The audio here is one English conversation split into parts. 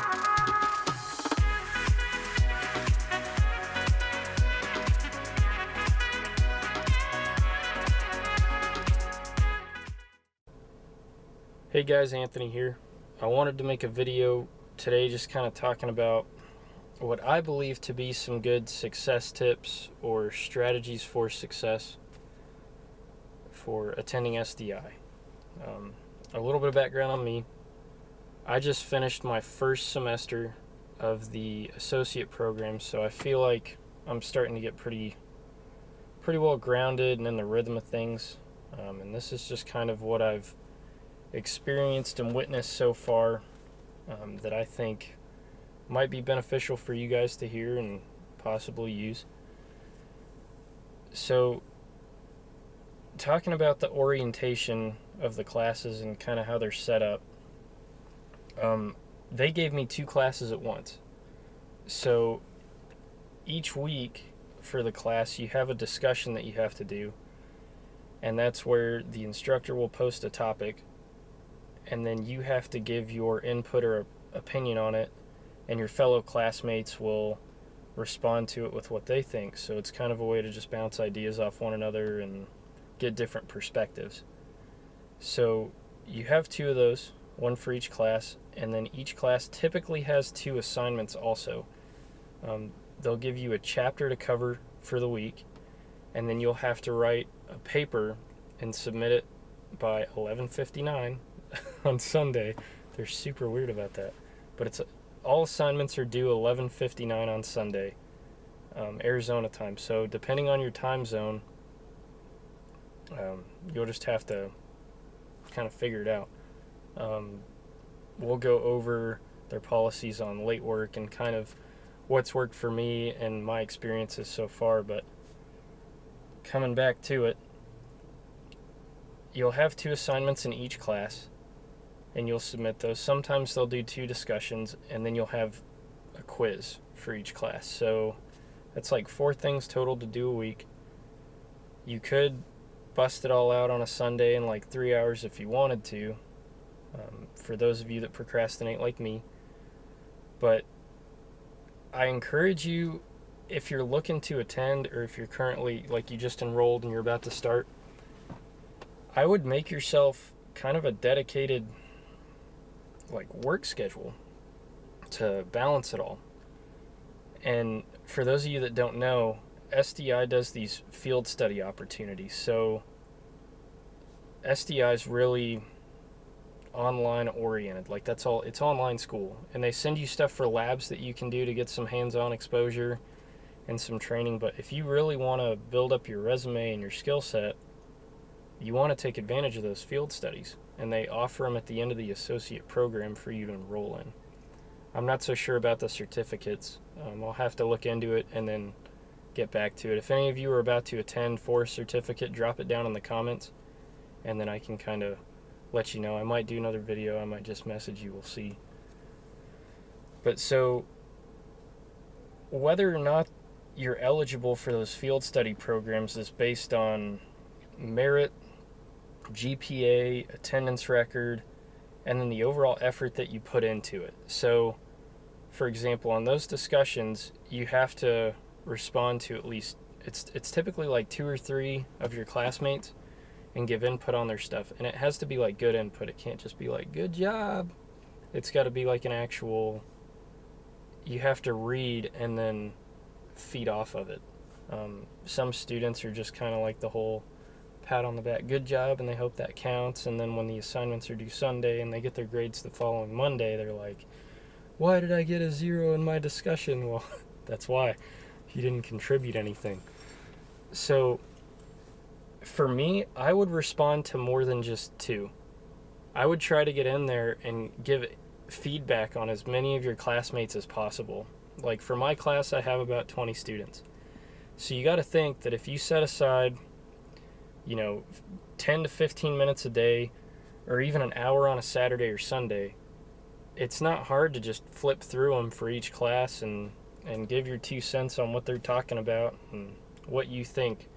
Hey guys, Anthony here. I wanted to make a video today just kind of talking about what I believe to be some good success tips or strategies for success for attending SDI. A little bit of background on me. I just finished my first semester of the associate program, so I feel like I'm starting to get pretty well grounded and in the rhythm of things. And this is just kind of what I've experienced and witnessed so far that I think might be beneficial for you guys to hear and possibly use. So, talking about the orientation of the classes and kind of how they're set up, they gave me 2 classes at once. So each week for the class you have a discussion that you have to do, and that's where the instructor will post a topic, and then you have to give your input or opinion on it, and your fellow classmates will respond to it with what they think. So it's kind of a way to just bounce ideas off one another and get different perspectives. So you have 2 of those, one for each class, and then each class typically has 2 assignments also. They'll give you a chapter to cover for the week, and then you'll have to write a paper and submit it by 11:59 on Sunday. They're super weird about that, but all assignments are due 11:59 on Sunday, Arizona time. So depending on your time zone, you'll just have to kind of figure it out. We'll go over their policies on late work and kind of what's worked for me and my experiences so far. But coming back to it, you'll have 2 assignments in each class, and you'll submit those. Sometimes they'll do 2 discussions, and then you'll have a quiz for each class. So that's like 4 things total to do a week. You could bust it all out on a Sunday in like 3 hours if you wanted to, for those of you that procrastinate like me. But I encourage you, if you're looking to attend, or if you're currently, like, you just enrolled and you're about to start, I would make yourself kind of a dedicated work schedule to balance it all. And for those of you that don't know, SDI does these field study opportunities. So SDI is really online oriented. Like, that's all. It's online school, and they send you stuff for labs that you can do to get some hands-on exposure and some training. But if you really want to build up your resume and your skill set, you want to take advantage of those field studies, and they offer them at the end of the associate program for you to enroll in. I'm not so sure about the certificates. I'll have to look into it and then get back to it. If any of you are about to attend for a certificate, drop it down in the comments, and then I can kind of let you know. I might do another video, I might just message you, we'll see. But so, whether or not you're eligible for those field study programs is based on merit, GPA, attendance record, and then the overall effort that you put into it. So, for example, on those discussions, you have to respond to at least, it's typically like 2 or 3 of your classmates, and give input on their stuff. And it has to be like good input. It can't just be like, good job. It's got to be like an actual, you have to read and then feed off of it. Some students are just kind of like the whole pat on the back, good job, and they hope that counts. And then when the assignments are due Sunday and they get their grades the following Monday, they're like, why did I get a 0 in my discussion? Well, that's why. You didn't contribute anything. So for me, I would respond to more than just 2. I would try to get in there and give feedback on as many of your classmates as possible. Like, for my class, I have about 20 students. So you got to think that if you set aside, 10 to 15 minutes a day, or even an hour on a Saturday or Sunday, it's not hard to just flip through them for each class and give your 2 cents on what they're talking about and what you think,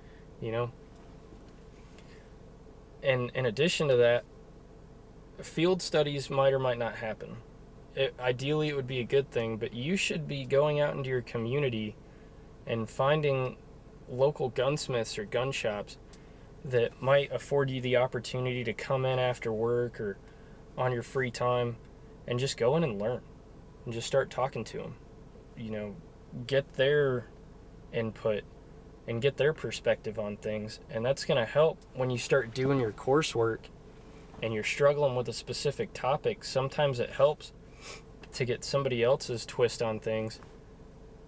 And in addition to that, field studies might or might not happen. ideally it would be a good thing, but you should be going out into your community and finding local gunsmiths or gun shops that might afford you the opportunity to come in after work or on your free time and just go in and learn and just start talking to them. Get their input and get their perspective on things, and that's going to help when you start doing your coursework and you're struggling with a specific topic. Sometimes it helps to get somebody else's twist on things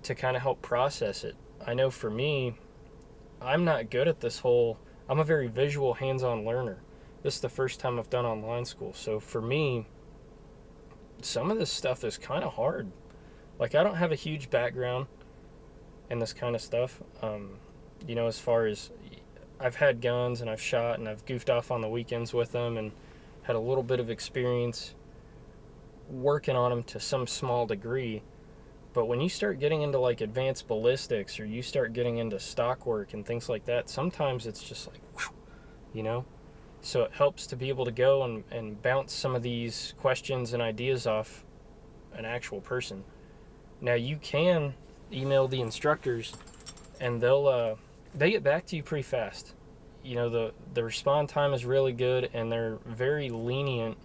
to kind of help process it. I know for me, I'm not good at this I'm a very visual, hands-on learner. This is the first time I've done online school, so for me, some of this stuff is kind of hard. Like, I don't have a huge background in this kind of stuff. As far as I've had guns and I've shot and I've goofed off on the weekends with them and had a little bit of experience working on them to some small degree. But when you start getting into like advanced ballistics or you start getting into stock work and things like that, sometimes it's just like, whew. So it helps to be able to go and bounce some of these questions and ideas off an actual person. Now, you can email the instructors and they get back to you pretty fast. The respond time is really good, and they're very lenient.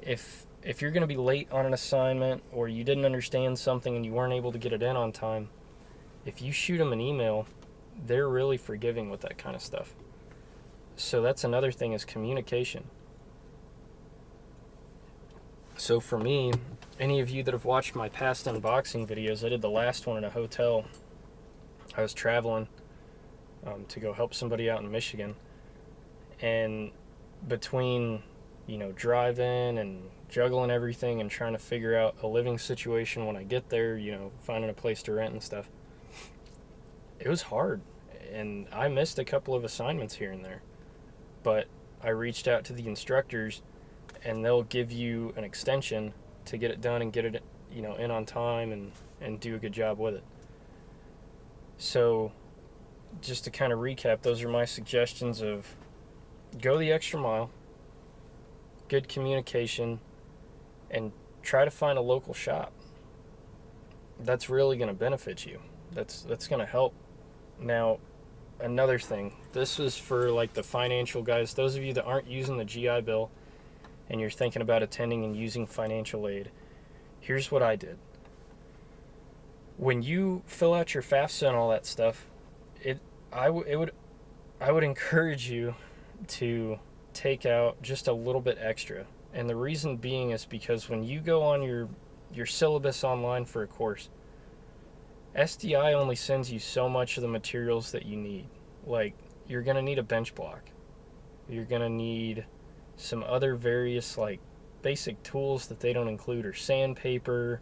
If you're going to be late on an assignment or you didn't understand something and you weren't able to get it in on time, if you shoot them an email, they're really forgiving with that kind of stuff. So that's another thing, is communication. So for me, any of you that have watched my past unboxing videos, I did the last one in a hotel. I was traveling to go help somebody out in Michigan, and between driving and juggling everything and trying to figure out a living situation when I get there, finding a place to rent and stuff, it was hard, and I missed a couple of assignments here and there. But I reached out to the instructors, and they'll give you an extension to get it done and get it in on time and do a good job with it. So just to kind of recap, those are my suggestions of go the extra mile, good communication, and try to find a local shop. That's really going to benefit you. That's going to help. Now, another thing, this is for like the financial guys, those of you that aren't using the GI Bill and you're thinking about attending and using financial aid. Here's what I did. When you fill out your FAFSA and all that stuff, I would encourage you to take out just a little bit extra. And the reason being is because when you go on your syllabus online for a course, SDI only sends you so much of the materials that you need. Like, you're going to need a bench block. You're going to need some other various like basic tools that they don't include, or sandpaper,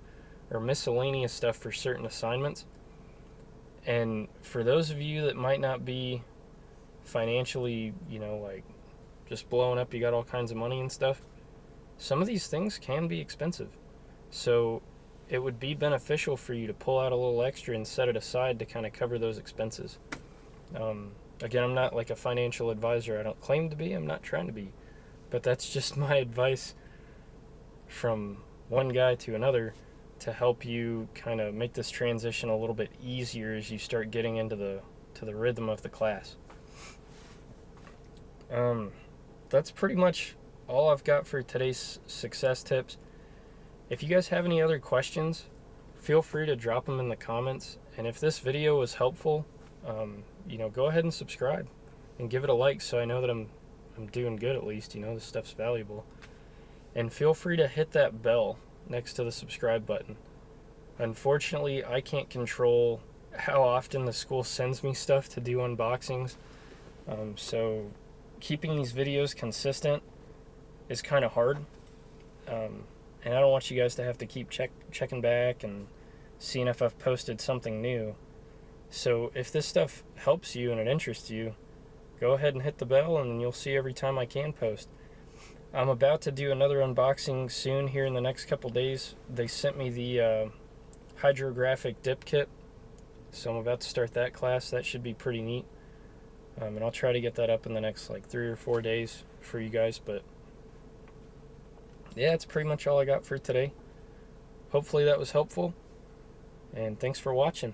or miscellaneous stuff for certain assignments. And for those of you that might not be financially, like just blowing up, you got all kinds of money and stuff, some of these things can be expensive. So it would be beneficial for you to pull out a little extra and set it aside to kind of cover those expenses. Again, I'm not like a financial advisor. I don't claim to be. I'm not trying to be. But that's just my advice from one guy to another to help you kind of make this transition a little bit easier as you start getting into the rhythm of the class. That's pretty much all I've got for today's success tips. If you guys have any other questions, feel free to drop them in the comments. And if this video was helpful, go ahead and subscribe and give it a like so I know that I'm doing good at least. This stuff's valuable. And feel free to hit that bell next to the subscribe button. Unfortunately, I can't control how often the school sends me stuff to do unboxings. So keeping these videos consistent is kind of hard. And I don't want you guys to have to keep checking back and seeing if I've posted something new. So if this stuff helps you and it interests you, go ahead and hit the bell and you'll see every time I can post. I'm about to do another unboxing soon here in the next couple days. They sent me the hydrographic dip kit, so I'm about to start that class. That should be pretty neat. And I'll try to get that up in the next like 3 or 4 days for you guys. But yeah, that's pretty much all I got for today. Hopefully that was helpful, and thanks for watching.